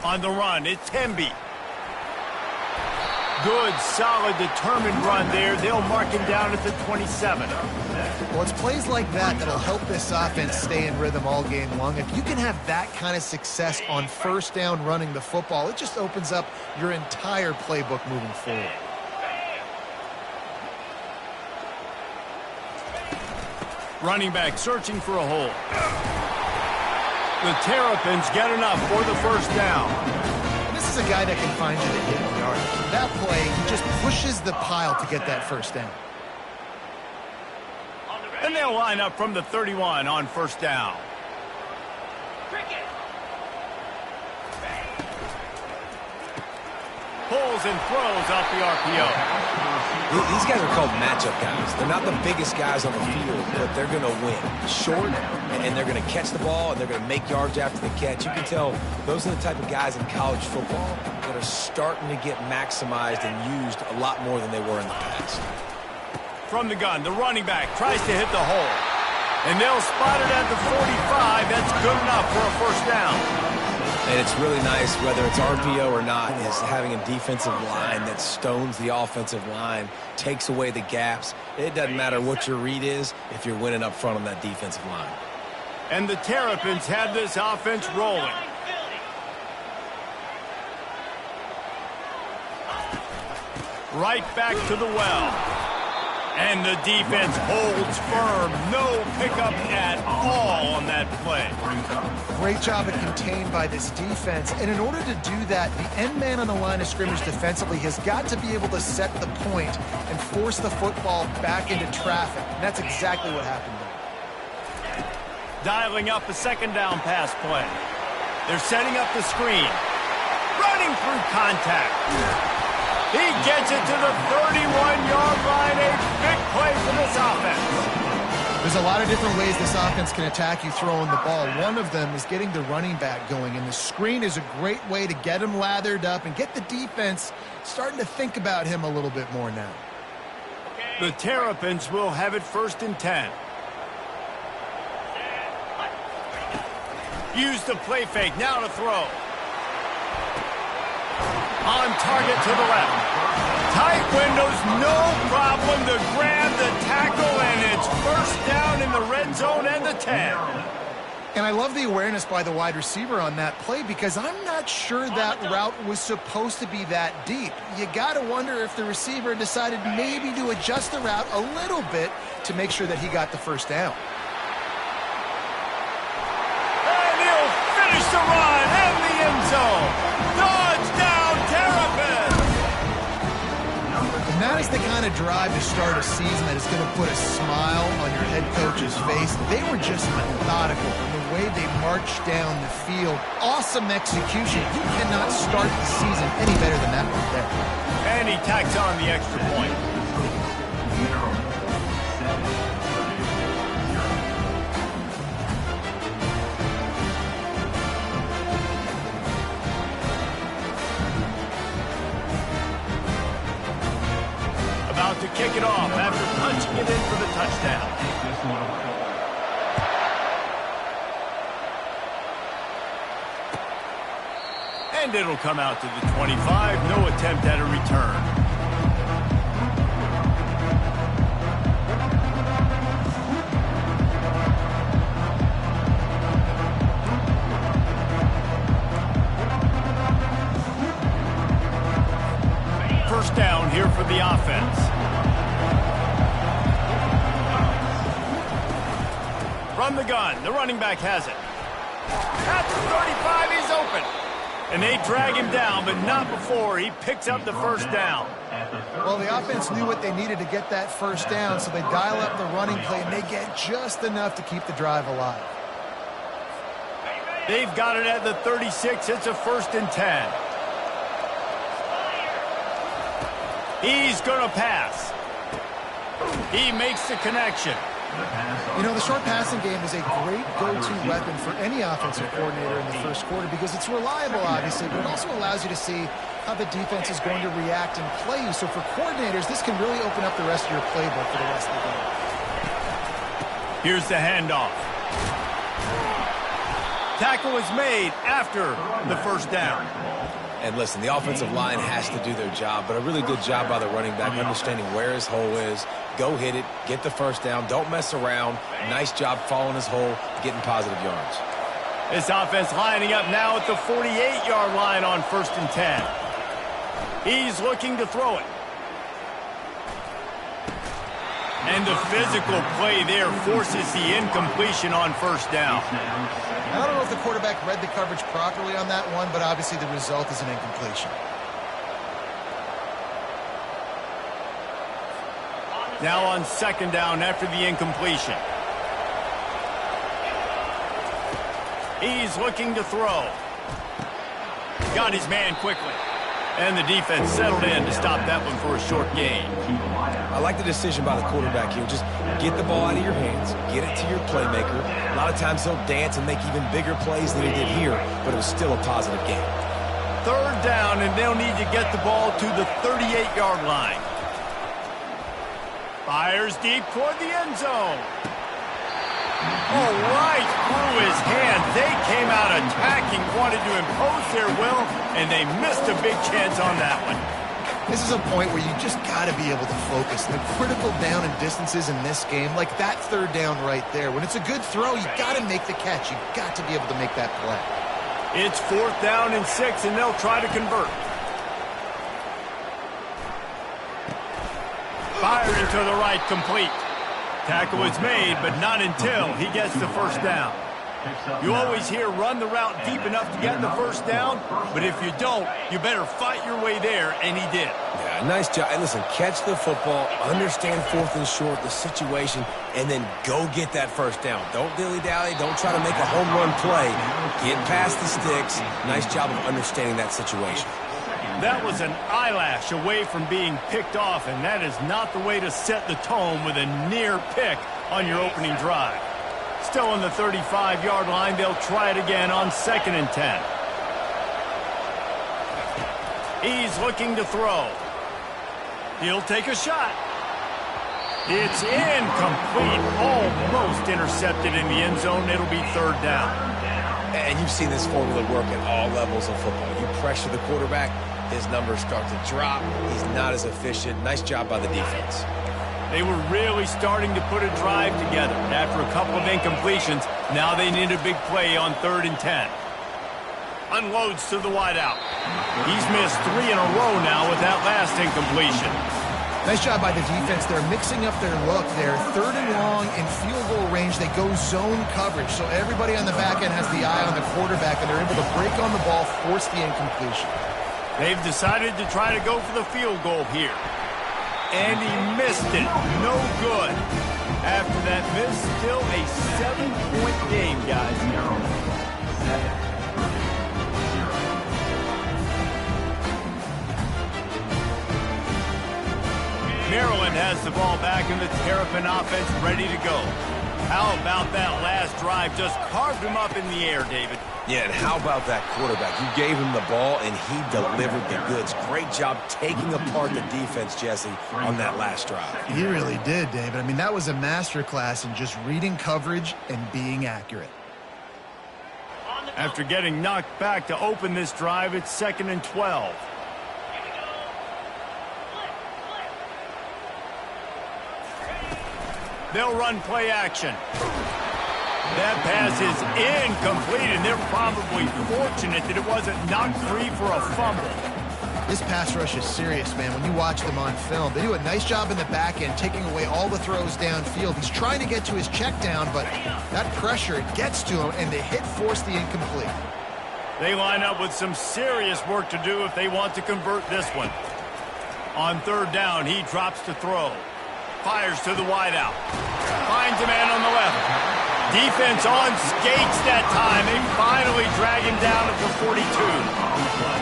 On the run, it's Hemby. Good, solid, determined run there. They'll mark him down at the 27. Well, it's plays like that that'll help this offense stay in rhythm all game long. If you can have that kind of success on first down running the football, it just opens up your entire playbook moving forward. Running back searching for a hole. The Terrapins get enough for the first down. And this is a guy that can find you the hidden yard. That play, he just pushes the pile to get that first down. And they'll line up from the 31 on first down. Pulls and throws off the RPO. These guys are called matchup guys. They're not the biggest guys on the field, but they're going to win. Short, and they're going to catch the ball, and they're going to make yards after the catch. You can tell those are the type of guys in college football that are starting to get maximized and used a lot more than they were in the past. From the gun, the running back tries to hit the hole. And they'll spot it at the 45. That's good enough for a first down. And it's really nice, whether it's RPO or not, is having a defensive line that stones the offensive line, takes away the gaps. It doesn't matter what your read is if you're winning up front on that defensive line. And the Terrapins have this offense rolling. Right back to the well. And the defense holds firm. No pickup at all on that play. Great job at contained by this defense. And in order to do that, the end man on the line of scrimmage defensively has got to be able to set the point and force the football back into traffic. And that's exactly what happened there. Dialing up a second down pass play. They're setting up the screen. Running through contact. He gets it to the 31-yard line. A big play for this offense. There's a lot of different ways this offense can attack you throwing the ball. One of them is getting the running back going, and the screen is a great way to get him lathered up and get the defense starting to think about him a little bit more now. The Terrapins will have it 1st and 10. Use the play fake. Now to throw. On target to the left. Tight windows, no problem to grab the tackle, and it's first down in the red zone and the 10. And I love the awareness by the wide receiver on that play because I'm not sure that route was supposed to be that deep. You got to wonder if the receiver decided maybe to adjust the route a little bit to make sure that he got the first down. And he'll finish the run in the end zone. Touchdown, Terrapins! And that is the kind of drive to start a season that is going to put a smile on your head coach's face. They were just methodical in the way they marched down the field. Awesome execution. You cannot start the season any better than that right there. And he tacks on the extra point. About to kick it off after punching it in for the touchdown. And it'll come out to the 25. No attempt at a return. First down here for the offense. From the gun, the running back has it. At the 35, he's open. And they drag him down, but not before he picks up the first down. Well, the offense knew what they needed to get that first down, so they dial up the running play, and they get just enough to keep the drive alive. They've got it at the 36. It's a 1st and 10. He's going to pass. He makes the connection. You know, the short passing game is a great go-to weapon for any offensive coordinator in the first quarter because it's reliable, obviously, but it also allows you to see how the defense is going to react and play you. So for coordinators, this can really open up the rest of your playbook for the rest of the game. Here's the handoff. Tackle is made after the first down. And listen, the offensive line has to do their job, but a really good job by the running back understanding where his hole is. Go hit it, get the first down, don't mess around. Nice job following his hole, getting positive yards. This offense lining up now at the 48-yard line on 1st and 10. He's looking to throw it. And the physical play there forces the incompletion on 1st down. I don't know if the quarterback read the coverage properly on that one, but obviously the result is an incompletion. Now on 2nd down after the incompletion. He's looking to throw. Got his man quickly. And the defense settled in to stop that one for a short gain. I like the decision by the quarterback here. Just get the ball out of your hands, get it to your playmaker. A lot of times he'll dance and make even bigger plays than he did here, but it was still a positive game. 3rd down, and they'll need to get the ball to the 38-yard line. Fires deep toward the end zone. Oh, right through his hand. They came out attacking, wanted to impose their will, and they missed a big chance on that one. This is a point where you just got to be able to focus. The critical down and distances in this game, like that 3rd down right there. When it's a good throw, you got to make the catch. You got to be able to make that play. It's 4th down and 6, and they'll try to convert. Firing to the right, complete. Tackle is made, but not until he gets the 1st down. You always hear run the route deep enough to get the 1st down, but if you don't, you better fight your way there, and he did. Yeah, nice job. And listen, catch the football, understand 4th and short, the situation, and then go get that 1st down. Don't dilly-dally. Don't try to make a home run play. Get past the sticks. Nice job of understanding that situation. That was an eyelash away from being picked off, and that is not the way to set the tone with a near pick on your opening drive. Still on the 35-yard line, they'll try it again on 2nd and 10. He's looking to throw. He'll take a shot. It's incomplete, almost intercepted in the end zone. It'll be 3rd down. And you've seen this formula work at all levels of football. You pressure the quarterback, his numbers start to drop. He's not as efficient. Nice job by the defense. They were really starting to put a drive together. After a couple of incompletions, now they need a big play on 3rd and 10. Unloads to the wideout. He's missed 3 in a row now with that last incompletion. Nice job by the defense. They're mixing up their look there. 3rd and long in field goal range. They go zone coverage. So everybody on the back end has the eye on the quarterback, and they're able to break on the ball, force the incompletion. They've decided to try to go for the field goal here. And he missed it. No good. After that miss, still a 7-point game, guys. Maryland has the ball back, and the Terrapin offense ready to go. How about that last drive? Just carved him up in the air, David. Yeah, and how about that quarterback? You gave him the ball, and he delivered the goods. Great job taking apart the defense, Jesse, on that last drive. He really did, David. I mean, that was a masterclass in just reading coverage and being accurate. After getting knocked back to open this drive, it's 2nd and 12. They'll run play action. That pass is incomplete, and they're probably fortunate that it wasn't knocked free for a fumble. This pass rush is serious, man. When you watch them on film, they do a nice job in the back end, taking away all the throws downfield. He's trying to get to his check down, but that pressure, it gets to him, and the hit forced the incomplete. They line up with some serious work to do if they want to convert this one. On 3rd down, he drops to throw. Fires to the wideout. Finds a man on the left. Defense on skates that time. They finally drag him down at the 42.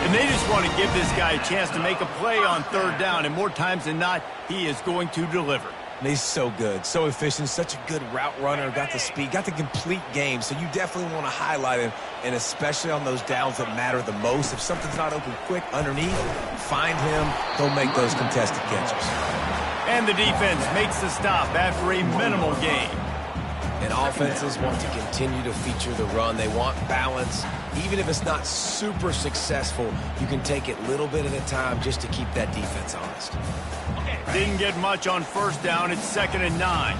And they just want to give this guy a chance to make a play on 3rd down. And more times than not, he is going to deliver. And he's so good, so efficient, such a good route runner, got the speed, got the complete game. So you definitely want to highlight him, and especially on those downs that matter the most. If something's not open quick underneath, find him. He'll make those contested catches. And the defense makes the stop after a minimal gain. And offenses want to continue to feature the run. They want balance. Even if it's not super successful, you can take it little bit at a time just to keep that defense honest. Didn't get much on first down. It's 2nd and 9.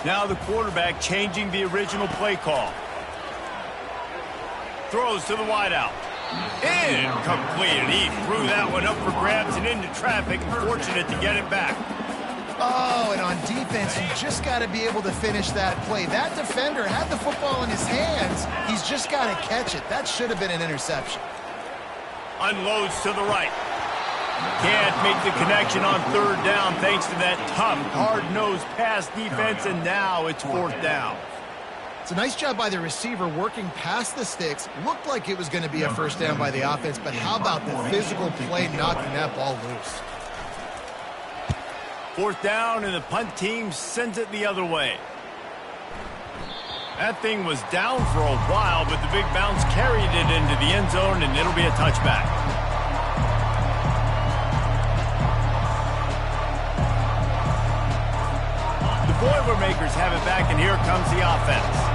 Now the quarterback changing the original play call. Throws to the wideout. Incomplete. He threw that one up for grabs and into traffic, and fortunate to get it back. Oh, and on defense, you just got to be able to finish that play. That defender had the football in his hands. He's just got to catch it. That should have been an interception. Unloads to the right. Can't make the connection on 3rd down thanks to that tough, hard-nosed pass defense, and now it's 4th down. It's a nice job by the receiver working past the sticks. Looked like it was going to be a first down by the offense, but how about the physical play knocking that ball loose? 4th down, and the punt team sends it the other way. That thing was down for a while, but the big bounce carried it into the end zone, and it'll be a touchback. The Boilermakers have it back, and here comes the offense.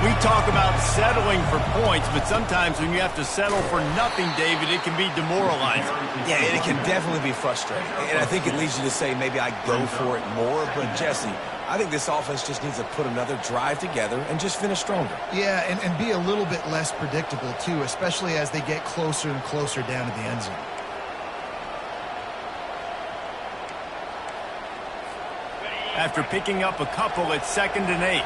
We talk about settling for points, but sometimes when you have to settle for nothing, David, it can be demoralizing. Yeah, and it can definitely be frustrating. And I think it leads you to say maybe I go for it more. But, Jesse, I think this offense just needs to put another drive together and just finish stronger. Yeah, and be a little bit less predictable, too, especially as they get closer and closer down to the end zone. After picking up a couple, it's 2nd and 8.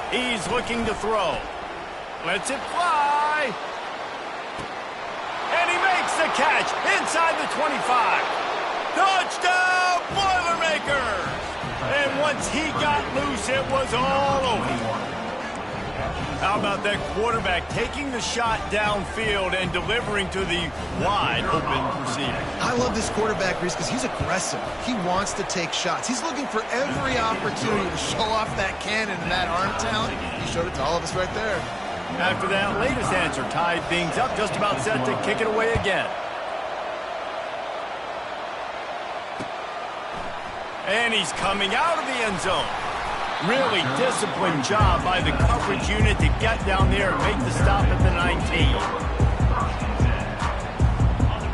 He's looking to throw. Lets it fly. And he makes the catch inside the 25. Touchdown, Boilermakers! And once he got loose, it was all over. How about that quarterback taking the shot downfield and delivering to the wide-open receiver? I love this quarterback, Reese, because he's aggressive. He wants to take shots. He's looking for every opportunity to show off that cannon and that arm talent. He showed it to all of us right there. After that latest answer tied things up, just about set to kick it away again. And he's coming out of the end zone. Really disciplined job by the coverage unit to get down there and make the stop at the 19.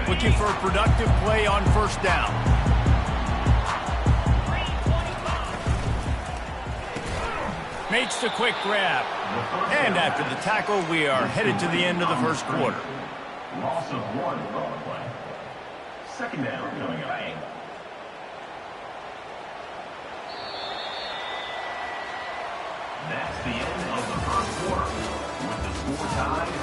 Looking for a productive play on 1st down. Makes the quick grab. And after the tackle, we are headed to the end of the 1st quarter. Loss of 1 on the play. 2nd down coming up. That's the end of the 1st quarter, with the score tied 7-7.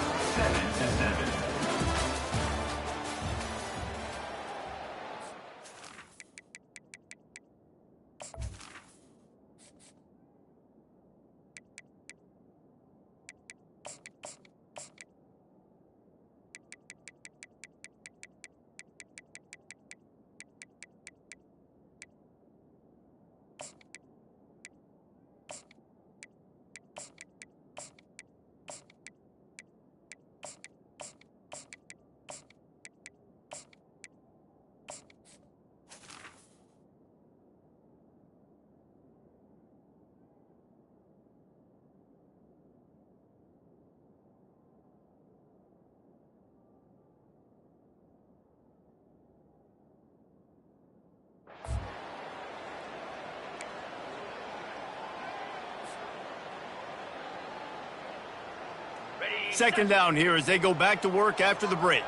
Second down here as they go back to work after the break.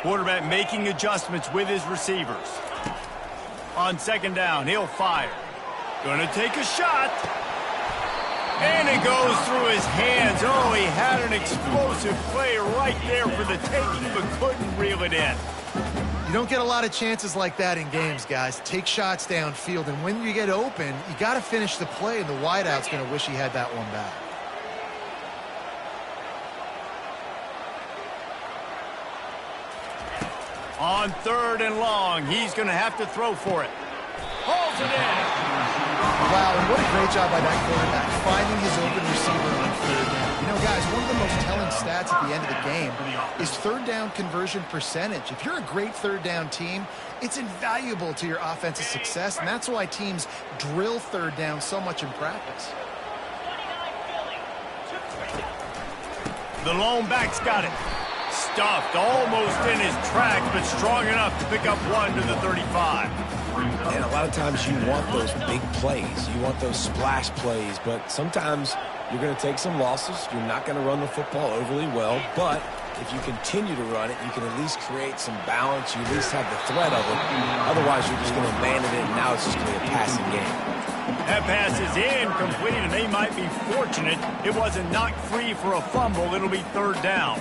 Quarterback making adjustments with his receivers. On 2nd down, he'll fire. Gonna take a shot. And it goes through his hands. Oh, he had an explosive play right there for the taking, but couldn't reel it in. You don't get a lot of chances like that in games, guys. Take shots downfield, and when you get open, you got to finish the play, and the wideout's going to wish he had that one back. On 3rd and long, he's going to have to throw for it. Hauls it in. Wow, and what a great job by that quarterback, finding his open receiver on third down. You know, guys, one of the most telling stats at the end of the game is third down conversion percentage. If you're a great third down team, it's invaluable to your offensive success, and that's why teams drill third down so much in practice. The lone back's got it. Stuffed almost in his tracks, but strong enough to pick up one to the 35. And a lot of times you want those big plays. You want those splash plays, but sometimes you're going to take some losses. You're not going to run the football overly well, but if you continue to run it, you can at least create some balance. You at least have the threat of it. Otherwise, you're just going to abandon it, and now it's just going to be a passing game. That pass is incomplete, and they might be fortunate it wasn't knocked free for a fumble. It'll be third down.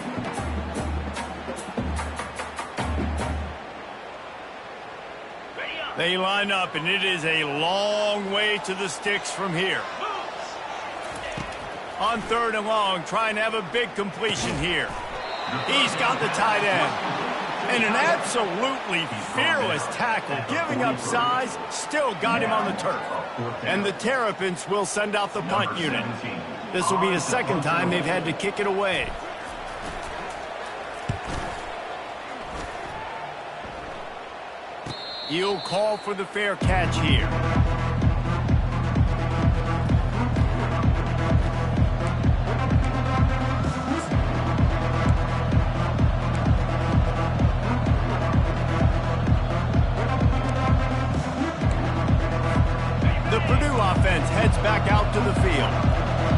They line up, and it is a long way to the sticks from here. On third and long, trying to have a big completion here. He's got the tight end. And an absolutely fearless tackle, giving up size, still got him on the turf. And the Terrapins will send out the punt unit. This will be the second time they've had to kick it away. He'll call for the fair catch here. The Purdue offense heads back out to the field.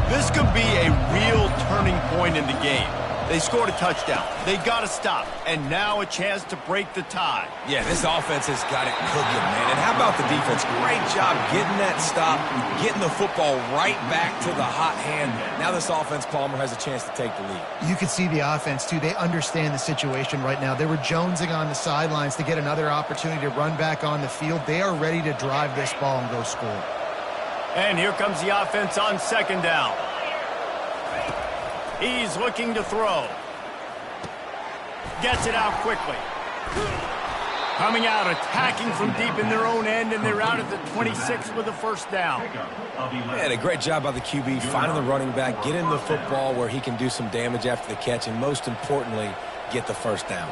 This could be a real turning point in the game. They scored a touchdown. They got to stop. And now a chance to break the tie. Yeah, this offense has got it cooking, man. And how about the defense? Great job getting that stop, getting the football right back to the hot hand. Now this offense, Palmer, has a chance to take the lead. You can see the offense, too. They understand the situation right now. They were jonesing on the sidelines to get another opportunity to run back on the field. They are ready to drive this ball and go score. And here comes the offense on second down. He's looking to throw. Gets it out quickly. Coming out, attacking from deep in their own end, and they're out at the 26 with a first down. Man, a great job by the QB, finding the running back, getting the football where he can do some damage after the catch, and most importantly, get the first down.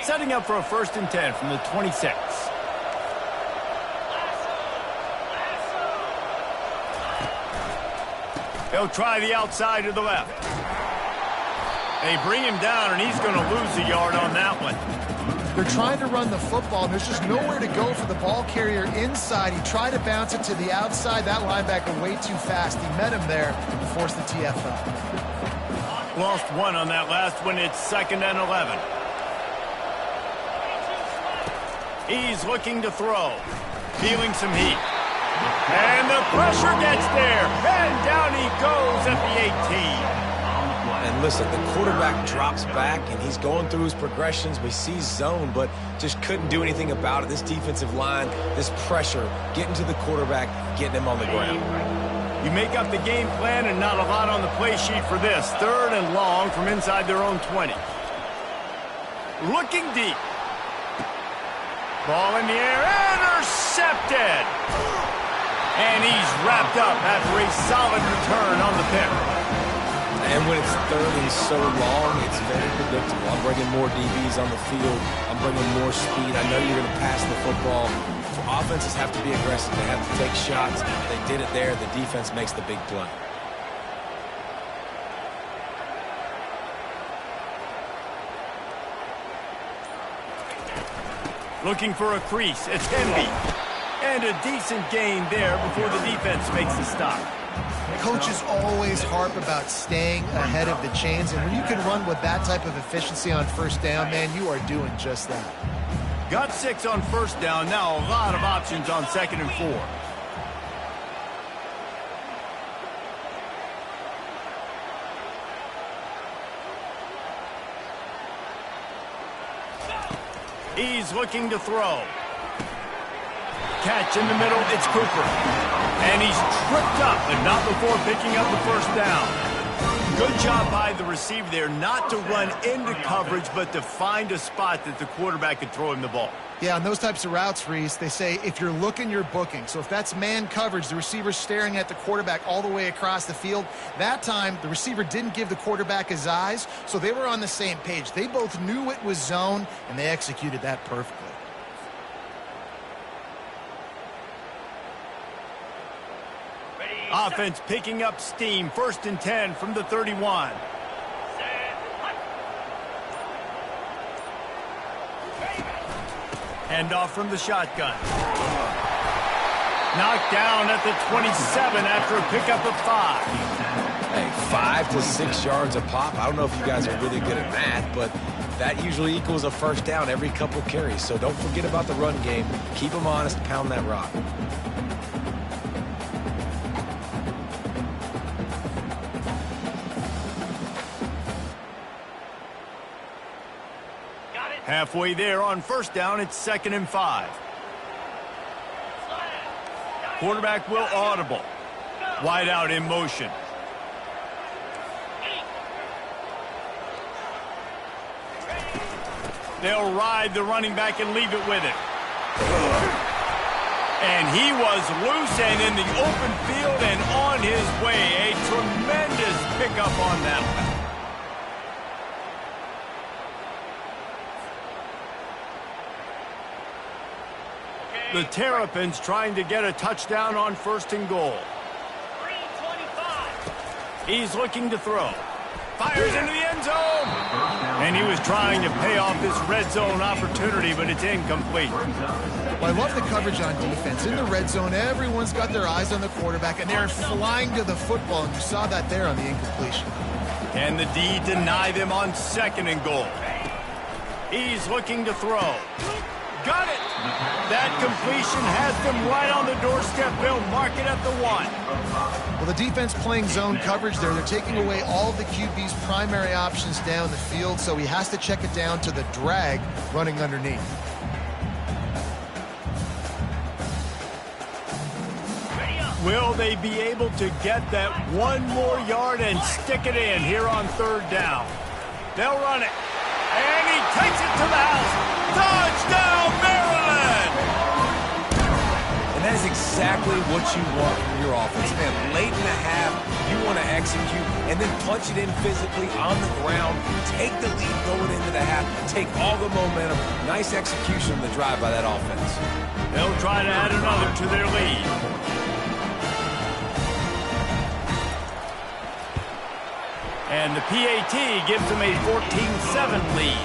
Setting up for a 1st and 10 from the 26. He'll try the outside to the left. They bring him down, and he's going to lose a yard on that one. They're trying to run the football, and there's just nowhere to go for the ball carrier inside. He tried to bounce it to the outside. That linebacker way too fast. He met him there and forced the TFL. Lost one on that last one. It's 2nd and 11. He's looking to throw. Feeling some heat. And the pressure gets there. And down he goes at the 18. And listen, the quarterback drops back, and he's going through his progressions. We see zone, but just couldn't do anything about it. This defensive line, this pressure, getting to the quarterback, getting him on the ground. You make up the game plan and not a lot on the play sheet for this. 3rd and long from inside their own 20. Looking deep. Ball in the air, intercepted! And he's wrapped up after a solid return on the pick. And when it's 3rd and so long, it's very predictable. I'm bringing more DBs on the field. I'm bringing more speed. I know you're going to pass the football. Offenses have to be aggressive. They have to take shots. They did it there. The defense makes the big play. Looking for a crease. It's Denby. And a decent gain there before the defense makes the stop. Coaches always harp about staying ahead of the chains, and when you can run with that type of efficiency on 1st down, man, you are doing just that. Got 6 on 1st down. Now a lot of options on 2nd and 4. He's looking to throw. Catch in the middle, it's Cooper. And he's tripped up, but not before picking up the 1st down. Good job by the receiver there not to run into coverage, but to find a spot that the quarterback could throw him the ball. Yeah, on those types of routes, Reese, they say if you're looking, you're booking. So if that's man coverage, the receiver's staring at the quarterback all the way across the field. That time, the receiver didn't give the quarterback his eyes, so they were on the same page. They both knew it was zone, and they executed that perfectly. Offense picking up steam. 1st and 10 from the 31. Hand off from the shotgun. Knocked down at the 27 after a pickup of 5. Hey, 5 to 6 yards a pop. I don't know if you guys are really good at math, but that usually equals a first down every couple carries. So don't forget about the run game. Keep them honest, pound that rock. Halfway there on 1st down, it's 2nd and 5. Quarterback will audible. Wide out in motion. They'll ride the running back and leave it with it. And he was loose and in the open field and on his way. A tremendous pickup on that one. The Terrapins trying to get a touchdown on 1st and goal. He's looking to throw. Fires into the end zone. And he was trying to pay off this red zone opportunity, but it's incomplete. Well, I love the coverage on defense. In the red zone, everyone's got their eyes on the quarterback, and they're flying to the football, and you saw that there on the incompletion. Can the D deny them on 2nd and goal? He's looking to throw. Got it! That completion has them right on the doorstep. They'll mark it at the 1. Well, the defense playing zone coverage there. They're taking away all of the QB's primary options down the field, so he has to check it down to the drag running underneath. Will they be able to get that 1 more yard and stick it in here on 3rd down? They'll run it. And he takes it to the house. Touchdown, Maryland! And that is exactly what you want from your offense. Man, late in the half, you want to execute and then punch it in physically on the ground. Take the lead going into the half. Take all the momentum. Nice execution of the drive by that offense. They'll try to add another to their lead. And the PAT gives them a 14-7 lead.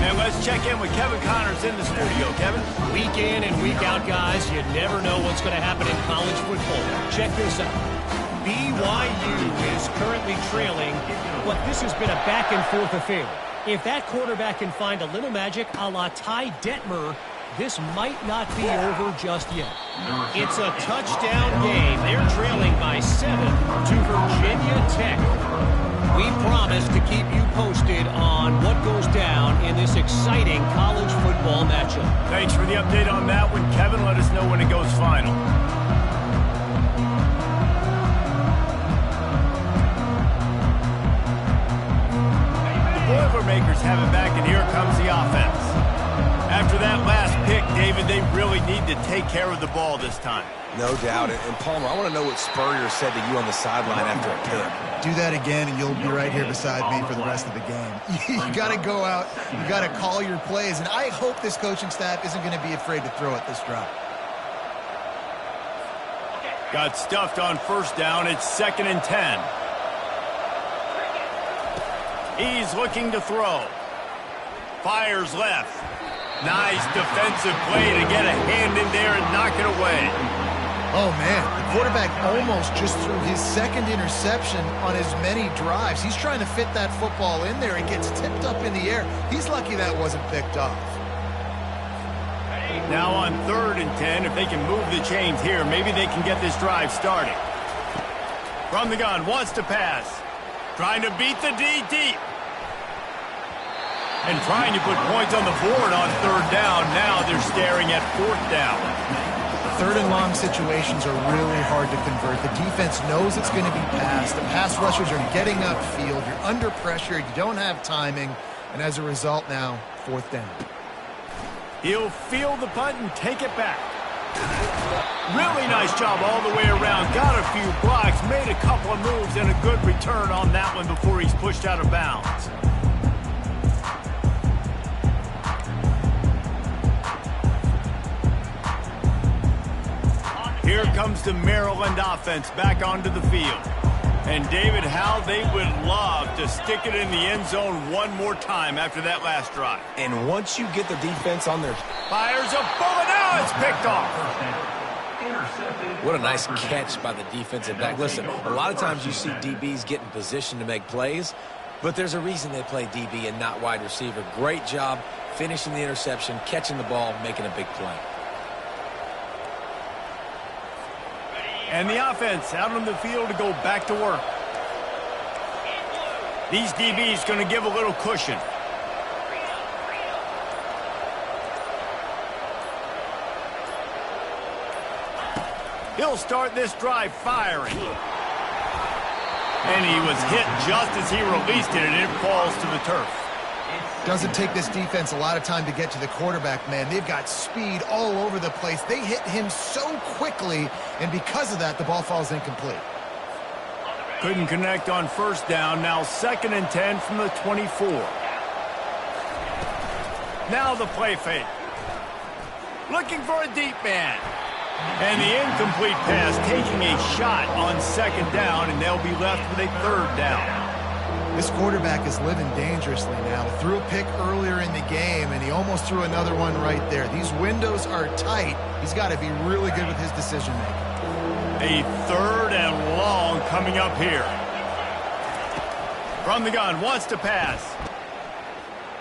And let's check in with Kevin Connors in the studio. Kevin? Week in and week out, guys, you never know what's going to happen in college football. Check this out. BYU is currently trailing, but this has been a back-and-forth affair. If that quarterback can find a little magic a la Ty Detmer, this might not be over just yet. It's a touchdown game. They're trailing by 7 to Virginia Tech. We promise to keep you posted on what goes down in this exciting college football matchup. Thanks for the update on that one, Kevin. Let us know when it goes final. The Boilermakers have it back, and here comes the offense. After that last pick, David, they really need to take care of the ball this time. No doubt. And Palmer, I want to know what Spurrier said to you on the sideline after a pick. Do that again, and you'll be right here beside me for the rest of the game. You got to go out. You got to call your plays, and I hope this coaching staff isn't going to be afraid to throw at this drop. Got stuffed on 1st down. It's 2nd and 10. He's looking to throw. Fires left. Nice defensive play to get a hand in there and knock it away. Oh, man, the quarterback almost just threw his 2nd interception on as many drives. He's trying to fit that football in there. It gets tipped up in the air. He's lucky that wasn't picked off. Now on 3rd and 10, if they can move the chains here, maybe they can get this drive started. From the gun, wants to pass. Trying to beat the D deep. And trying to put points on the board on 3rd down. Now they're staring at 4th down. Third and long situations are really hard to convert. The defense knows it's going to be passed. The pass rushers are getting upfield. You're under pressure. You don't have timing. And as a result now, fourth down. He'll field the punt and take it back. Really nice job all the way around. Got a few blocks, made a couple of moves, and a good return on that one before he's pushed out of bounds. Here comes the Maryland offense back onto the field. And David, how they would love to stick it in the end zone one more time after that last drive. And once you get the defense on their... Fires a bullet, now it's picked off. What a nice catch by the defensive back. Listen, a lot of times you see DBs get in position to make plays, but there's a reason they play DB and not wide receiver. Great job finishing the interception, catching the ball, making a big play. And the offense out on the field to go back to work. These DBs going to give a little cushion. He'll start this drive firing. And he was hit just as he released it, and it falls to the turf. Doesn't take this defense a lot of time to get to the quarterback, man. They've got speed all over the place. They hit him so quickly, and because of that, the ball falls incomplete. Couldn't connect on first down. Now 2nd and 10 from the 24. Now the play fake. Looking for a deep man. And the incomplete pass taking a shot on 2nd down, and they'll be left with a 3rd down. This quarterback is living dangerously now. Threw a pick earlier in the game, and he almost threw another one right there. These windows are tight. He's got to be really good with his decision-making. A 3rd and long coming up here. From the gun, wants to pass.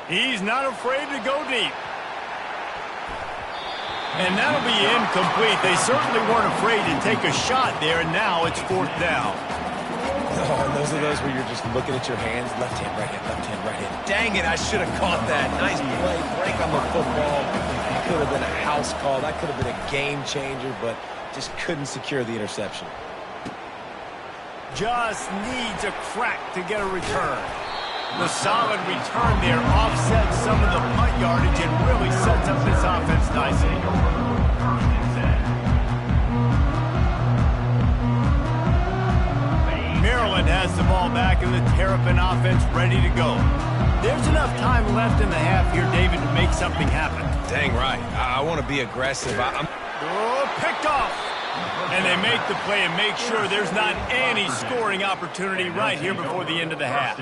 He's not afraid to go deep. And that'll be incomplete. They certainly weren't afraid to take a shot there, and now it's 4th down. Oh, and those are those where you're just looking at your hands. Left hand, right hand, left hand, right hand. Dang it, I should have caught that. Nice play, break on the football. That could have been a house call. That could have been a game changer, but just couldn't secure the interception. Just needs a crack to get a return. The solid return there offsets some of the punt yardage and really sets up this offense nicely. Maryland has the ball back and the Terrapin offense ready to go. There's enough time left in the half here, David, to make something happen. Dang right. I want to be aggressive. Picked off. And they make the play and make sure there's not any scoring opportunity right here before the end of the half.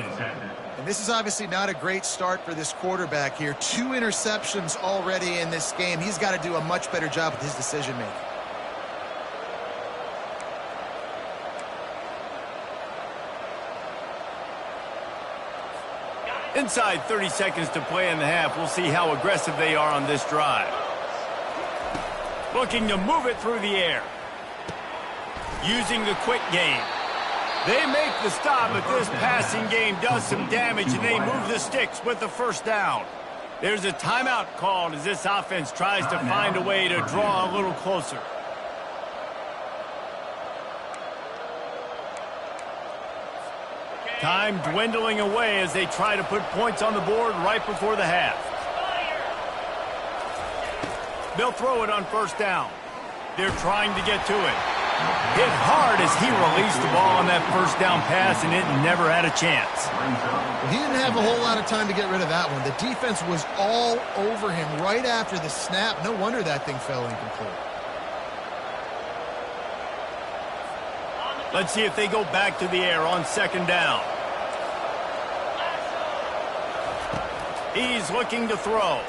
And this is obviously not a great start for this quarterback here. 2 interceptions already in this game. He's got to do a much better job with his decision-making. Inside 30 seconds to play in the half. We'll see how aggressive they are on this drive. Looking to move it through the air. Using the quick game. They make the stop, but this passing game does some damage, and they move the sticks with the 1st down. There's a timeout called as this offense tries to find a way to draw a little closer. Time dwindling away as they try to put points on the board right before the half. They'll throw it on 1st down. They're trying to get to it. Hit hard as he released the ball on that 1st down pass, and it never had a chance. He didn't have a whole lot of time to get rid of that one. The defense was all over him right after the snap. No wonder that thing fell incomplete. Let's see if they go back to the air on 2nd down. He's looking to throw.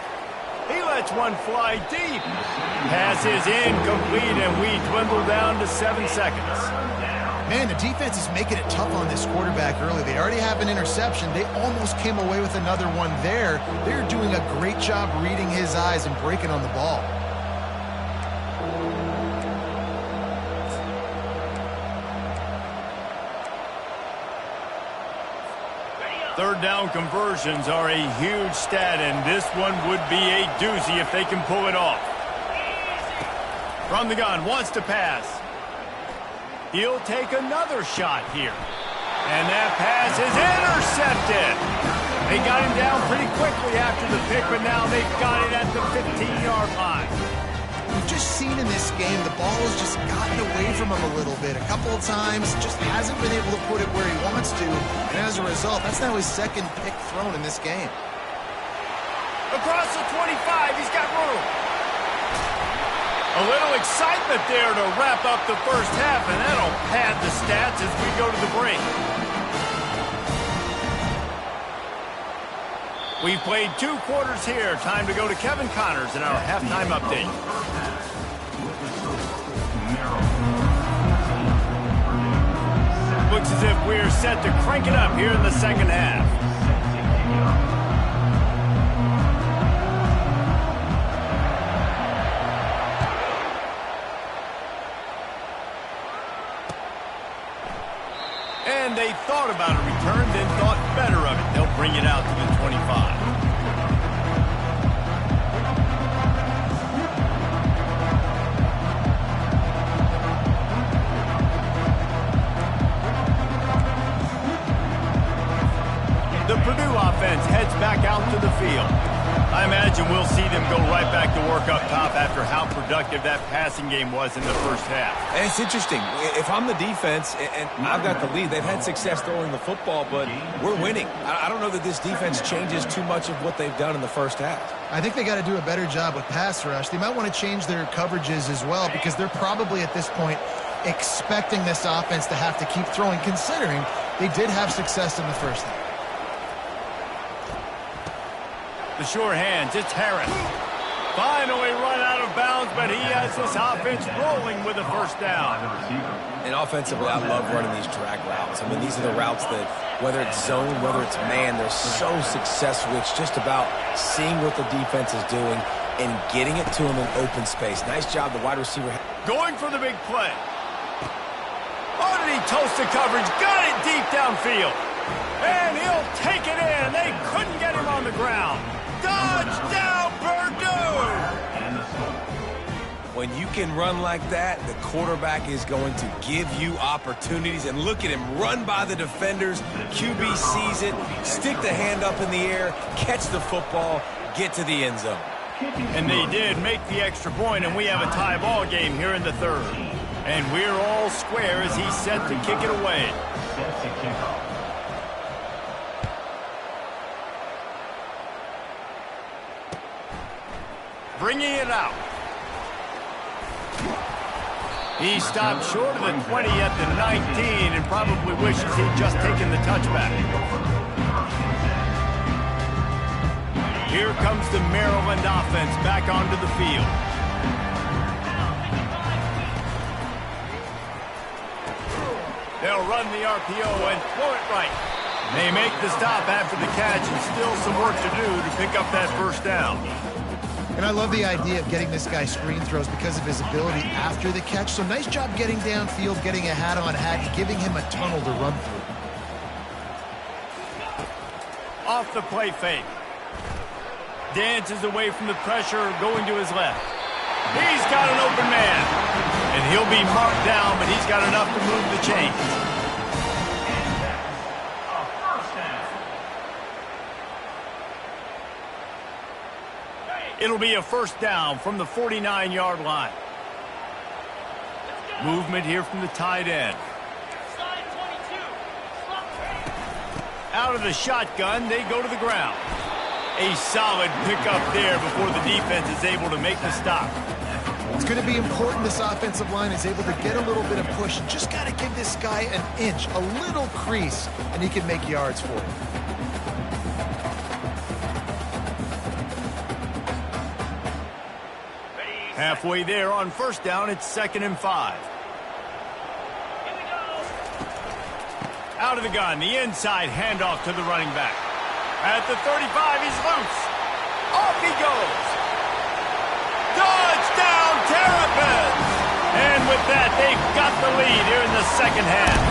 He lets one fly deep. Pass is incomplete, and we dwindle down to 7 seconds. Man, the defense is making it tough on this quarterback early. They already have an interception. They almost came away with another one there. They're doing a great job reading his eyes and breaking on the ball. Third down conversions are a huge stat, and this one would be a doozy if they can pull it off. From the gun, wants to pass. He'll take another shot here. And that pass is intercepted. They got him down pretty quickly after the pick, but now they've got it at the 15-yard line. We've just seen in this game the ball has just gotten away from him a little bit. A couple of times, just hasn't been able to put it where he wants to. And as a result, that's now his second pick thrown in this game. Across the 25, he's got room. A little excitement there to wrap up the first half, and that'll pad the stats as we go to the break. We've played 2 quarters here. Time to go to Kevin Connors in our halftime update. Looks as if we're set to crank it up here in the second half. And they thought about a return, then thought better of it. They'll bring it out to the 25. The Purdue offense heads back out to the field. I imagine we'll see them go right back to work up top after how productive that passing game was in the first half. And it's interesting. If I'm the defense and I've got the lead, they've had success throwing the football, but we're winning. I don't know that this defense changes too much of what they've done in the first half. I think they got to do a better job with pass rush. They might want to change their coverages as well because they're probably at this point expecting this offense to have to keep throwing, considering they did have success in the first half. The sure hands, it's Harris. Finally run out of bounds, but he has this offense rolling with a first down. And offensively, I love running these drag routes. I mean, these are the routes that, whether it's zone, whether it's man, they're so successful. It's just about seeing what the defense is doing and getting it to them in open space. Nice job, the wide receiver. Going for the big play. Oh, did he toast the coverage? Got it deep downfield. And he'll take it in. They couldn't get him on the ground. Touchdown, Purdue! When you can run like that, the quarterback is going to give you opportunities. And look at him run by the defenders. QB sees it, stick the hand up in the air, catch the football, get to the end zone. And they did make the extra point, and we have a tie ball game here in the third. And we're all square as he's set to kick it away. Bringing it out. He stopped short of the 20 at the 19 and probably wishes he'd just taken the touchback. Here comes the Maryland offense back onto the field. They'll run the RPO and throw it right. They make the stop after the catch and still some work to do to pick up that first down. And I love the idea of getting this guy screen throws because of his ability after the catch. So nice job getting downfield, getting a hat-on-hat, and giving him a tunnel to run through. Off the play fake. Dances away from the pressure, going to his left. He's got an open man. And he'll be marked down, but he's got enough to move the chains. It'll be a first down from the 49-yard line. Movement here from the tight end. Out of the shotgun, they go to the ground. A solid pickup there before the defense is able to make the stop. It's going to be important this offensive line is able to get a little bit of push. Just got to give this guy an inch, a little crease, and he can make yards for it. Halfway there on first down, it's 2nd and 5. Out of the gun, the inside handoff to the running back. At the 35, he's loose. Off he goes. Touchdown, Terps! And with that, they've got the lead here in the second half.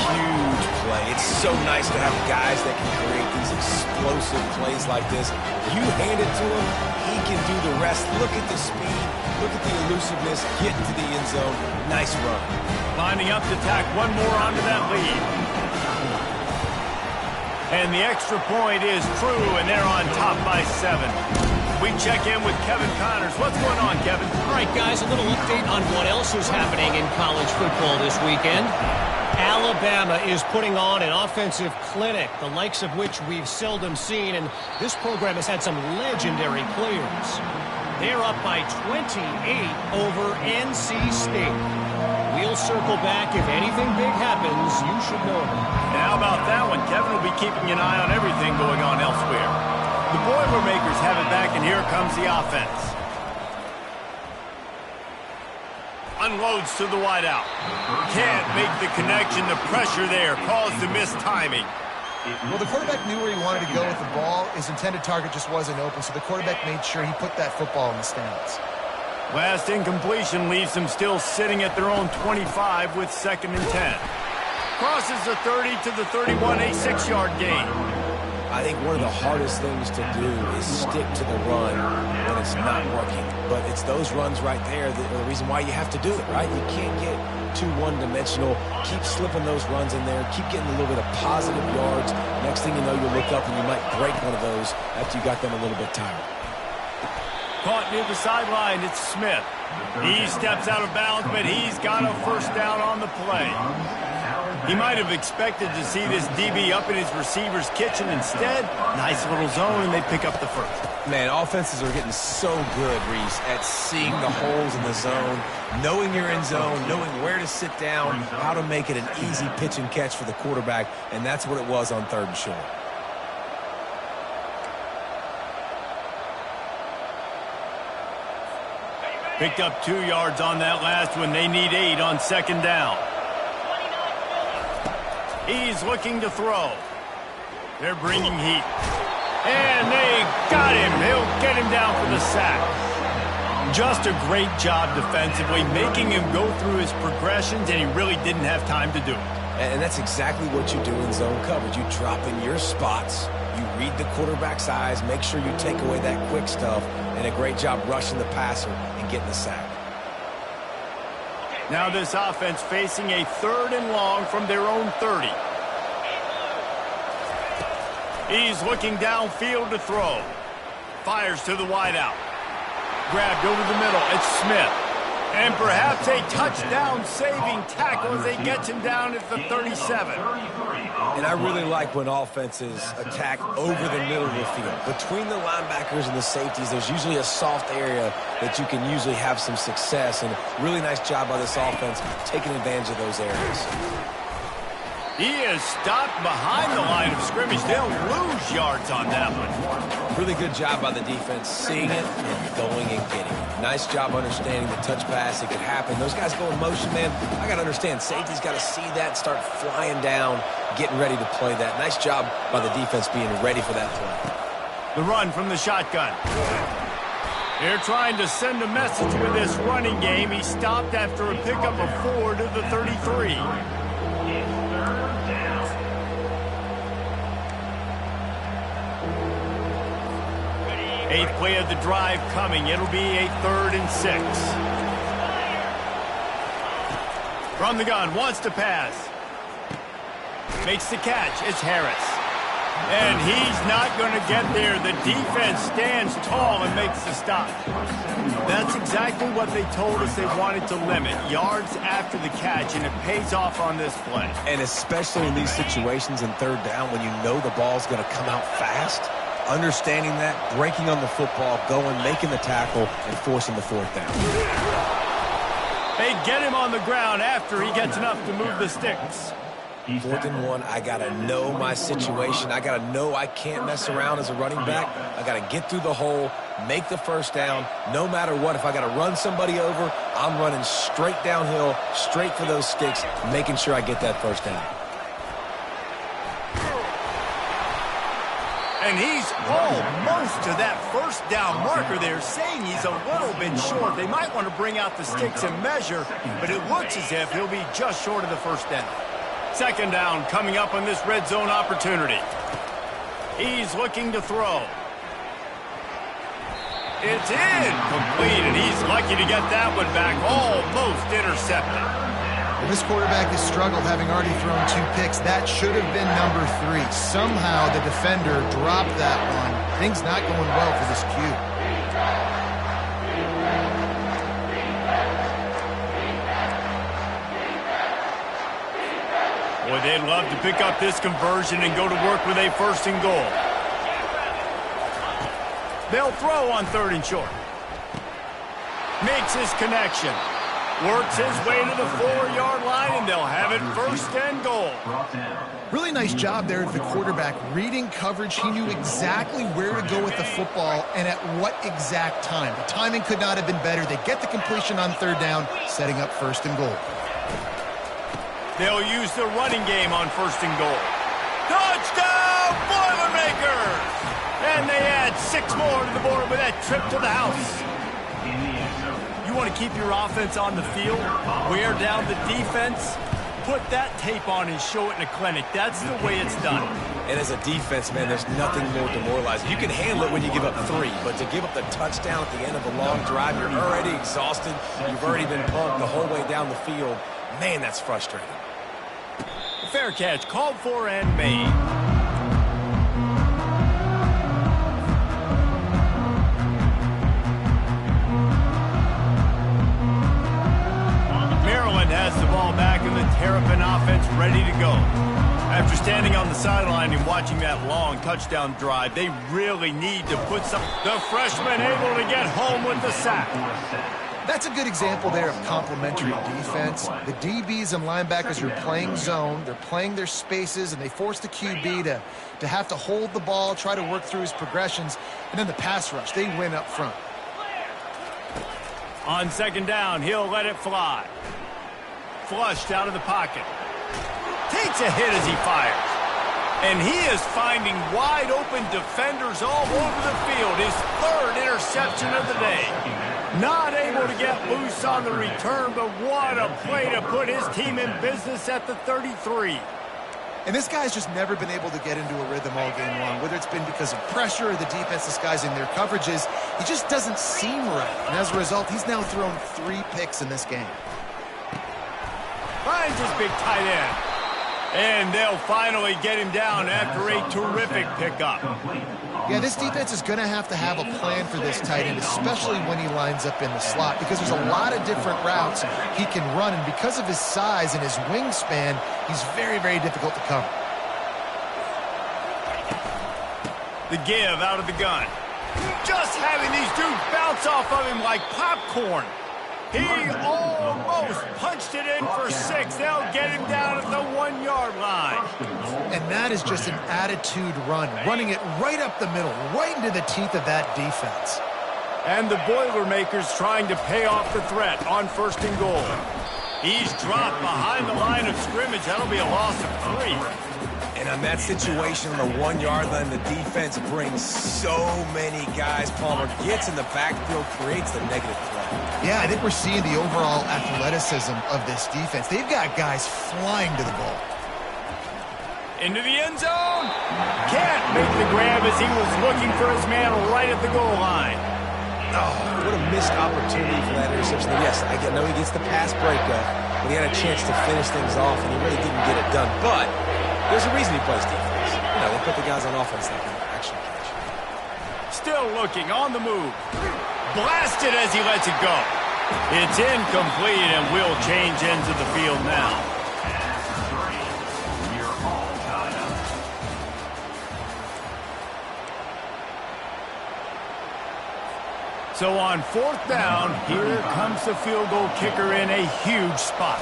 Huge play. It's so nice to have guys that can create these explosive plays like this. You hand it to him, he can do the rest. Look at the speed. Look at the elusiveness. Get into the end zone. Nice run. Lining up to tack one more onto that lead. And the extra point is true, and they're on top by 7. We check in with Kevin Connors. What's going on, Kevin? All right, guys, a little update on what else is happening in college football this weekend. Alabama is putting on an offensive clinic, the likes of which we've seldom seen, and this program has had some legendary players. They're up by 28 over NC State. We'll circle back. If anything big happens, you should know it. And how about that one? Kevin will be keeping an eye on everything going on elsewhere. The Boilermakers have it back, and here comes the offense. Unloads to the wideout. Can't make the connection. The pressure there caused the missed timing. Well, the quarterback knew where he wanted to go with the ball. His intended target just wasn't open, so the quarterback made sure he put that football in the stands. Last incompletion leaves them still sitting at their own 25 with 2nd and 10. Crosses the 30 to the 31, a 6-yard gain. I think one of the hardest things to do is stick to the run when it's not working. But it's those runs right there that are the reason why you have to do it, right? You can't get too one-dimensional. Keep slipping those runs in there. Keep getting a little bit of positive yards. Next thing you know, you look up and you might break one of those after you got them a little bit tired. Caught near the sideline, it's Smith. He steps out of bounds, but he's got a first down on the play. He might have expected to see this DB up in his receiver's kitchen. Instead, nice little zone, and they pick up the first. Man, offenses are getting so good, Reese, at seeing the holes in the zone, knowing you're in zone, knowing where to sit down, how to make it an easy pitch and catch for the quarterback, and that's what it was on 3rd and short. Picked up 2 yards on that last one. They need 8 on 2nd down. He's looking to throw. They're bringing heat. And they got him. He'll get him down for the sack. Just a great job defensively, making him go through his progressions, and he really didn't have time to do it. And that's exactly what you do in zone coverage. You drop in your spots. You read the quarterback's eyes, make sure you take away that quick stuff, and a great job rushing the passer and getting the sack. Now this offense facing a 3rd and long from their own 30. He's looking downfield to throw. Fires to the wideout. Grabbed over the middle. It's Smith. And perhaps a touchdown-saving tackle as they get him down at the 37. And I really like when offenses attack over the middle of the field. Between the linebackers and the safeties, there's usually a soft area that you can usually have some success. And really nice job by this offense taking advantage of those areas. He is stopped behind the line of scrimmage. They'll lose yards on that one. Really good job by the defense, seeing it and going and getting it. Nice job understanding the touch pass. It could happen. Those guys go in motion, man. I got to understand. Safety's got to see that, start flying down, getting ready to play that. Nice job by the defense being ready for that play. The run from the shotgun. They're trying to send a message with this running game. He stopped after a pickup of 4 to the 33. Eighth play of the drive coming. It'll be a 3rd and 6. From the gun, wants to pass. Makes the catch. It's Harris. And he's not going to get there. The defense stands tall and makes the stop. That's exactly what they told us they wanted to limit. Yards after the catch, and it pays off on this play. And especially in these situations in 3rd down when you know the ball's going to come out fast. Understanding that, breaking on the football, going, making the tackle, and forcing the 4th down. They get him on the ground after he gets enough to move the sticks. 4th and 1, I got to know my situation. I got to know I can't mess around as a running back. I got to get through the hole, make the 1st down. No matter what, if I got to run somebody over, I'm running straight downhill, straight for those sticks, making sure I get that 1st down. And he's almost to that 1st down marker there, saying he's a little bit short. They might want to bring out the sticks and measure, but it looks as if he'll be just short of the 1st down. Second down coming up on this red zone opportunity. He's looking to throw. It's incomplete, and he's lucky to get that one back. Almost intercepted. Well, this quarterback has struggled, having already thrown 2 picks. That should have been number 3. Somehow the defender dropped that one. Things not going well for this Q. Boy, they'd love to pick up this conversion and go to work with a 1st and goal. They'll throw on 3rd and short. Makes his connection. Works his way to the 4-yard line, and they'll have it 1st and goal. Really nice job there of the quarterback. Reading coverage, he knew exactly where to go with the football and at what exact time. The timing could not have been better. They get the completion on 3rd down, setting up 1st and goal. They'll use the running game on 1st and goal. Touchdown, Boilermakers! And they add 6 more to the board with that trip to the house. You want to keep your offense on the field, wear down the defense, put that tape on and show it in a clinic. That's the way it's done. And as a defense, man, there's nothing more demoralizing. You can handle it when you give up 3, but to give up the touchdown at the end of a long drive, you're already exhausted. You've already been pumped the whole way down the field. Man, that's frustrating. Fair catch, called for and made. Maryland has the ball back and the Terrapin offense ready to go. After standing on the sideline and watching that long touchdown drive, they really need to put some... The freshman able to get home with the sack. That's a good example there of complementary defense. The DBs and linebackers are playing zone, they're playing their spaces, and they force the QB to have to hold the ball, try to work through his progressions, and then the pass rush, they win up front. On 2nd down, he'll let it fly. Flushed out of the pocket. Takes a hit as he fires. And he is finding wide open defenders all over the field. His 3rd interception of the day. Not able to get loose on the return, but what a play to put his team in business at the 33. And this guy's just never been able to get into a rhythm all game long, whether it's been because of pressure or the defense disguising their coverages. He just doesn't seem right. And as a result, he's now thrown 3 picks in this game. Finds his big tight end. And they'll finally get him down after a terrific pickup. Yeah, this defense is going to have a plan for this tight end, especially when he lines up in the slot, because there's a lot of different routes he can run, and because of his size and his wingspan, he's very, very difficult to cover. The give out of the gun. Just having these dudes bounce off of him like popcorn. He almost punched it in for 6. They'll get him down at the 1-yard line. And that is just an attitude run, running it right up the middle, right into the teeth of that defense. And the Boilermakers trying to pay off the threat on 1st and goal. He's dropped behind the line of scrimmage. That'll be a loss of 3. And on that situation on the 1-yard line, the defense brings so many guys. Palmer gets in the backfield, creates the negative play. Yeah, I think we're seeing the overall athleticism of this defense. They've got guys flying to the ball. Into the end zone. Can't make the grab as he was looking for his man right at the goal line. Oh, what a missed opportunity for that interception. Yes, I know he gets the pass breakup, but he had a chance to finish things off, and he really didn't get it done. But there's a reason he plays defense. You know, they put the guys on offense that can actually catch. Still looking on the move. Blasted as he lets it go. It's incomplete and will change ends of the field now. So on 4th down, here comes the field goal kicker in a huge spot.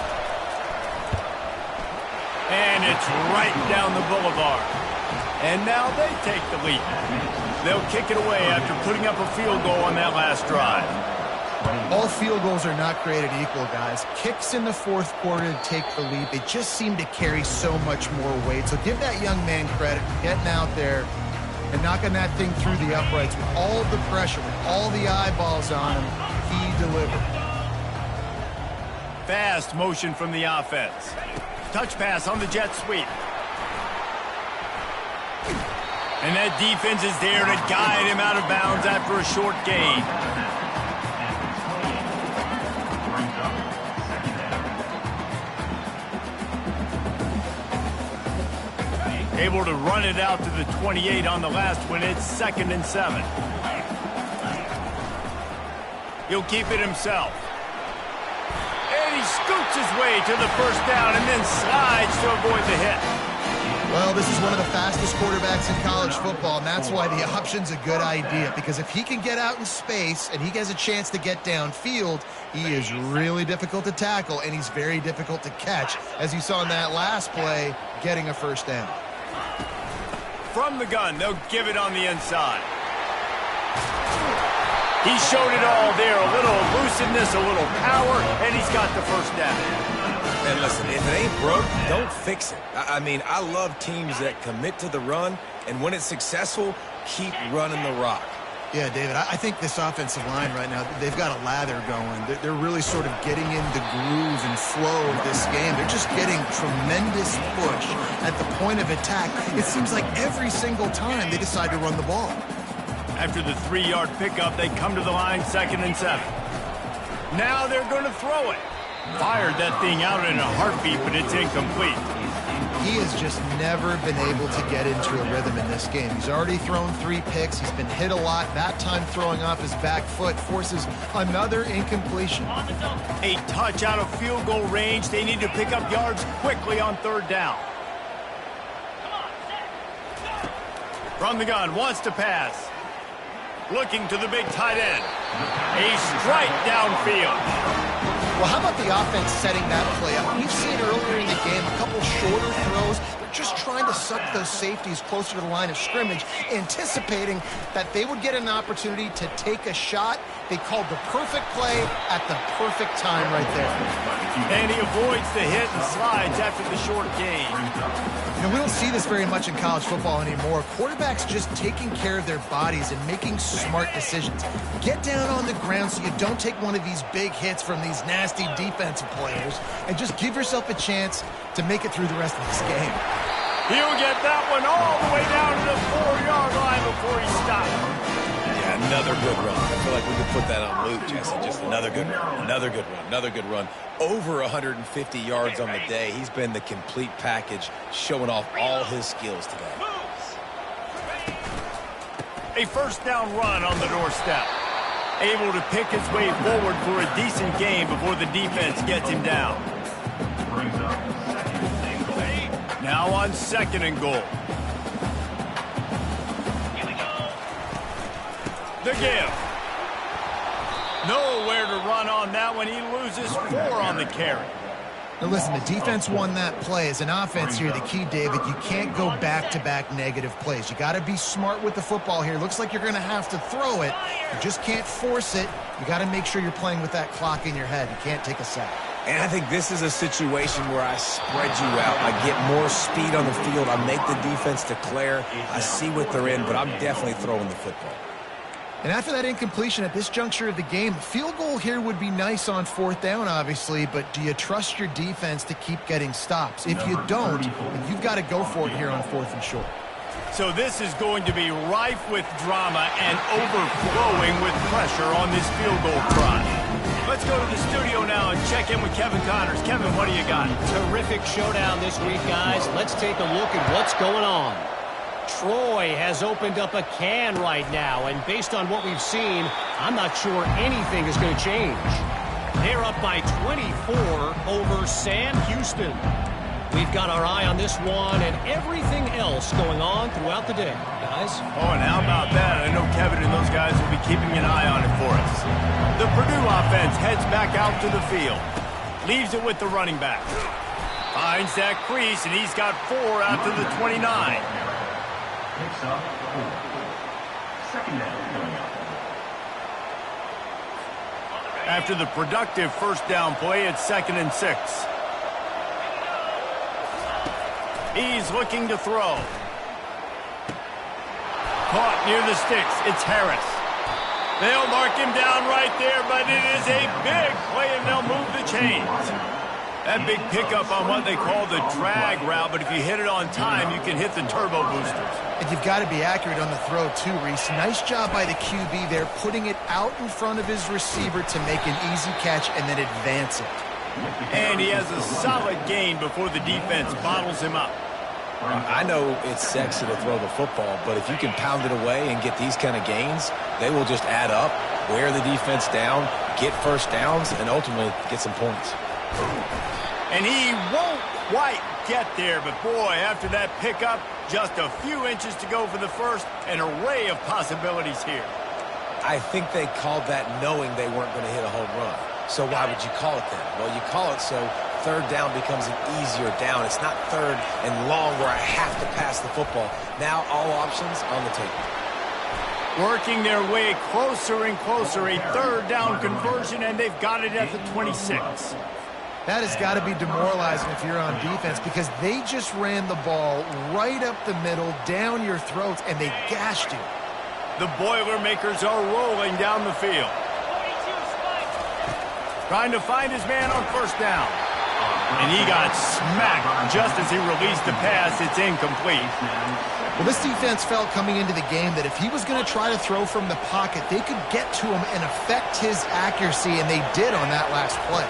And it's right down the boulevard. And now they take the lead. They'll kick it away after putting up a field goal on that last drive. All field goals are not created equal, guys. Kicks in the 4th quarter to take the lead. They just seem to carry so much more weight. So give that young man credit for getting out there and knocking that thing through the uprights with all the pressure, with all the eyeballs on him. He delivered. Fast motion from the offense. touch pass on the jet sweep. And that defense is there to guide him out of bounds after a short gain. Able to run it out to the 28 on the last one. It's 2nd and 7. He'll keep it himself. And he scoots his way to the first down and then slides to avoid the hit. Well, this is one of the fastest quarterbacks in college football, and that's why the option's a good idea, because if he can get out in space and he has a chance to get downfield, he is really difficult to tackle, and he's very difficult to catch, as you saw in that last play, getting a first down. From the gun, they'll give it on the inside. He showed it all there, a little elusiveness, a little power, and he's got the first down. And listen, if it ain't broke, don't fix it. I mean, I love teams that commit to the run, and when it's successful, keep running the rock. Yeah, David, I think this offensive line right now, they've got a lather going. They're really sort of getting in the groove and flow of this game. They're just getting tremendous push at the point of attack. It seems like every single time they decide to run the ball. After the 3-yard pickup, they come to the line 2nd and 7. Now they're going to throw it. Fired that thing out in a heartbeat, but it's incomplete. He has just never been able to get into a rhythm in this game. He's already thrown 3 picks. He's been hit a lot. That time throwing off his back foot forces another incompletion. A touch out of field goal range. They need to pick up yards quickly on 3rd down. From the gun, wants to pass. Looking to the big tight end. A strike downfield. Well, how about the offense setting that play up? We've seen earlier in the game a couple shorter throws. They're just trying to suck those safeties closer to the line of scrimmage, anticipating that they would get an opportunity to take a shot. They called the perfect play at the perfect time right there. And he avoids the hit and slides after the short gain. You know, we don't see this very much in college football anymore. Quarterbacks just taking care of their bodies and making smart decisions. Get down on the ground so you don't take one of these big hits from these nasty defensive players, and just give yourself a chance to make it through the rest of this game. He'll get that one all the way down to the 4-yard line before he stops. Yeah, another good run. I feel like we could put that on loop, Jesse. Just another good run, another good run, another good run. Over 150 yards on the day. He's been the complete package, showing off all his skills today. A first down run on the doorstep. Able to pick his way forward for a decent game before the defense gets him down. Now on 2nd and goal. The give. Nowhere to run on that one. He loses 4 on the carry. Now listen, the defense won that play. As an offense here, the key, David, you can't go back-to-back negative plays. You got to be smart with the football here. Looks like you're going to have to throw it. You just can't force it. You got to make sure you're playing with that clock in your head. You can't take a sack. And I think this is a situation where I spread you out. I get more speed on the field. I make the defense declare. I see what they're in, but I'm definitely throwing the football. And after that incompletion at this juncture of the game, a field goal here would be nice on 4th down, obviously, but do you trust your defense to keep getting stops? If you don't, then you've got to go for it here on 4th and short. So this is going to be rife with drama and overflowing with pressure on this field goal try. Let's go to the studio now and check in with Kevin Connors. Kevin, what do you got? Terrific showdown this week, guys. Let's take a look at what's going on. Troy has opened up a can right now, and based on what we've seen, I'm not sure anything is going to change. They're up by 24 over Sam Houston. We've got our eye on this one and everything else going on throughout the day, guys. Oh, and how about that? I know Kevin and those guys will be keeping an eye on it for us. The Purdue offense heads back out to the field. Leaves it with the running back. Finds that crease, and he's got 4 out to the 29. Picks up 4. 2nd down. After the productive first down play, it's 2nd and 6. He's looking to throw. Caught near the sticks. It's Harris. They'll mark him down right there, but it is a big play, and they'll move the chains. That big pickup on what they call the drag route, but if you hit it on time, you can hit the turbo boosters. And you've got to be accurate on the throw, too, Reese. Nice job by the QB there, putting it out in front of his receiver to make an easy catch and then advance it. And he has a solid gain before the defense bottles him up. I know it's sexy to throw the football, but if you can pound it away and get these kind of gains, they will just add up, wear the defense down, get first downs, and ultimately get some points. And he won't quite get there, but boy, after that pickup, just a few inches to go for the first, an array of possibilities here. I think they called that knowing they weren't going to hit a home run. So why would you call it that? Well, you call it so third down becomes an easier down. It's not third and long where I have to pass the football. Now all options on the table. Working their way closer and closer, a third down conversion, and they've got it at the 26. That has got to be demoralizing if you're on defense because they just ran the ball right up the middle, down your throats, and they gashed you. The Boilermakers are rolling down the field. Trying to find his man on first down. And he got smacked just as he released the pass. It's incomplete. Well, this defense felt coming into the game that if he was going to try to throw from the pocket, they could get to him and affect his accuracy, and they did on that last play.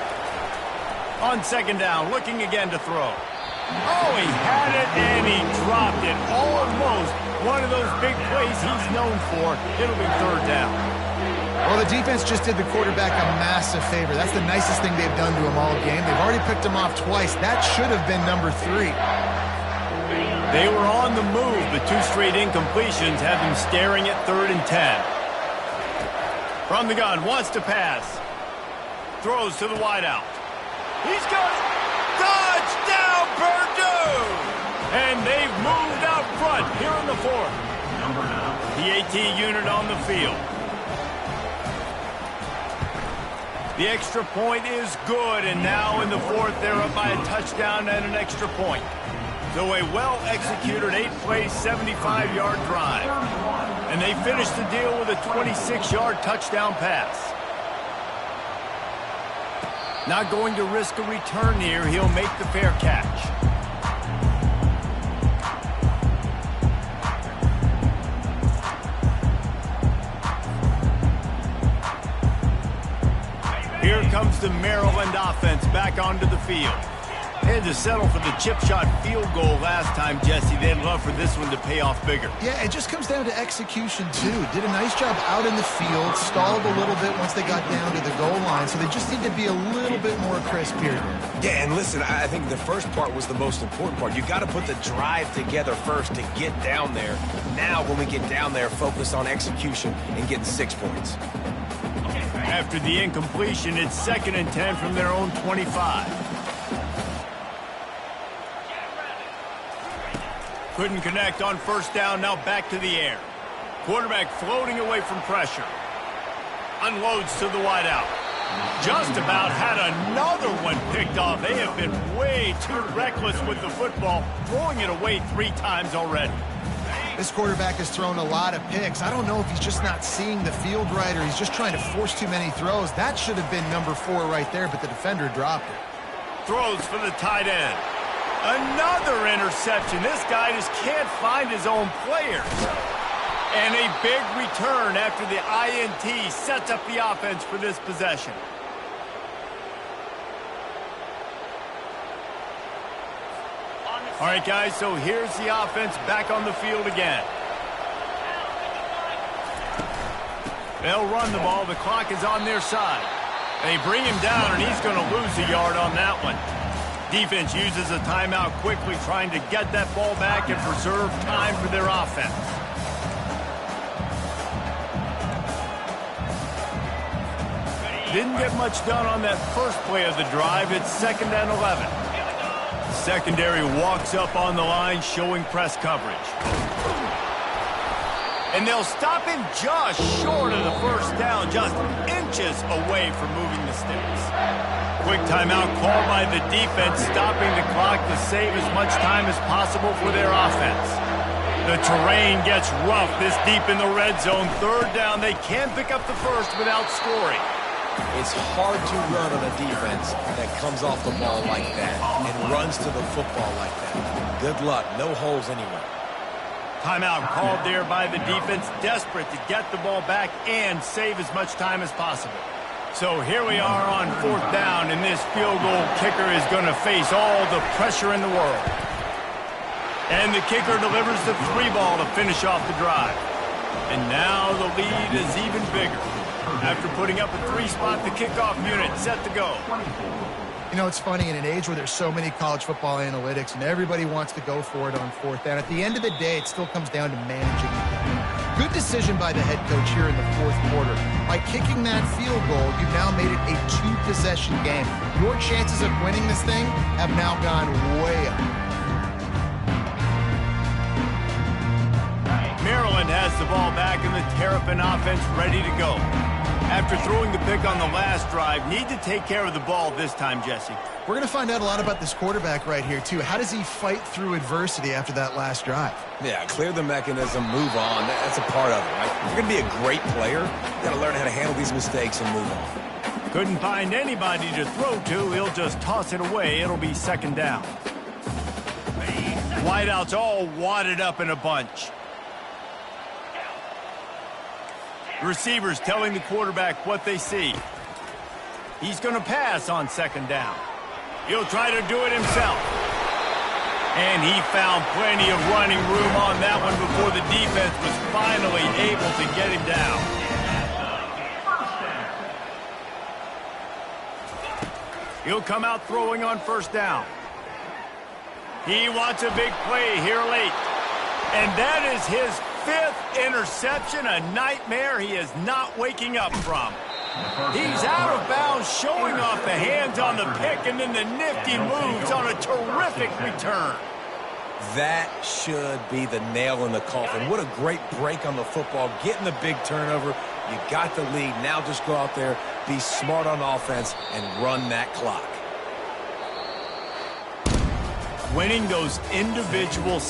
On second down, looking again to throw. Oh, he had it, and he dropped it. Almost one of those big plays he's known for. It'll be third down. Well, the defense just did the quarterback a massive favor. That's the nicest thing they've done to him all game. They've already picked him off twice. That should have been number 3. They were on the move, but 2 straight incompletions have them staring at 3rd and 10. From the gun, wants to pass. Throws to the wideout. He's got it. Touchdown, Purdue! And they've moved out front here in the 4th. The AT unit on the field. The extra point is good, and now in the 4th, they're up by a touchdown and an extra point. So a well-executed 8-play, 75-yard drive. And they finish the deal with a 26-yard touchdown pass. Not going to risk a return here. He'll make the fair catch. Here comes the Maryland offense back onto the field. They had to settle for the chip shot field goal last time, Jesse. They'd love for this one to pay off bigger. Yeah, it just comes down to execution, too. Did a nice job out in the field, stalled a little bit once they got down to the goal line, so they just need to be a little bit more crisp here. Yeah, and listen, I think the first part was the most important part. You got to put the drive together first to get down there. Now, when we get down there, focus on execution and getting 6 points. After the incompletion, it's 2nd and 10 from their own 25. Couldn't connect on first down, now back to the air. Quarterback floating away from pressure. Unloads to the wideout. Just about had another one picked off. They have been way too reckless with the football, throwing it away 3 times already. This quarterback has thrown a lot of picks. I don't know if he's just not seeing the field right or he's just trying to force too many throws. That should have been number 4 right there, but the defender dropped it. Throws for the tight end. Another interception. This guy just can't find his own players. And a big return after the INT sets up the offense for this possession. All right, guys, so here's the offense back on the field again. They'll run the ball. The clock is on their side. They bring him down, and he's going to lose a yard on that one. Defense uses a timeout quickly, trying to get that ball back and preserve time for their offense. Didn't get much done on that first play of the drive. It's 2nd and 11. Secondary walks up on the line, showing press coverage. And they'll stop him just short of the first down, just inches away from moving the sticks. Quick timeout called by the defense, stopping the clock to save as much time as possible for their offense. The terrain gets rough this deep in the red zone. 3rd down, they can't pick up the first without scoring. It's hard to run on a defense that comes off the ball like that and runs to the football like that. Good luck. No holes anywhere. Timeout called there by the defense, desperate to get the ball back and save as much time as possible. So here we are on 4th down, and this field goal kicker is going to face all the pressure in the world. And the kicker delivers the 3 ball to finish off the drive. And now the lead is even bigger. After putting up a 3-spot, the kickoff unit set to go. You know, it's funny, in an age where there's so many college football analytics and everybody wants to go for it on 4th down, at the end of the day, it still comes down to managing the game. Good decision by the head coach here in the 4th quarter. By kicking that field goal, you've now made it a 2-possession game. Your chances of winning this thing have now gone way up. Maryland has the ball back and the Terrapin offense ready to go. After throwing the pick on the last drive, need to take care of the ball this time, Jesse. We're going to find out a lot about this quarterback right here, too. How does he fight through adversity after that last drive? Yeah, clear the mechanism, move on. That's a part of it, right? If you're going to be a great player, you got to learn how to handle these mistakes and move on. Couldn't find anybody to throw to. He'll just toss it away. It'll be 2nd down. Wideouts all wadded up in a bunch. The receivers telling the quarterback what they see. He's going to pass on 2nd down. He'll try to do it himself. And he found plenty of running room on that one before the defense was finally able to get him down. He'll come out throwing on 1st down. He wants a big play here late. And that is his 5th interception, a nightmare he is not waking up from. He's out of bounds, showing off the hands on the pick, and then the nifty moves on a terrific return. That should be the nail in the coffin. What a great break on the football, getting the big turnover. You got the lead. Now just go out there, be smart on offense, and run that clock. Winning those individual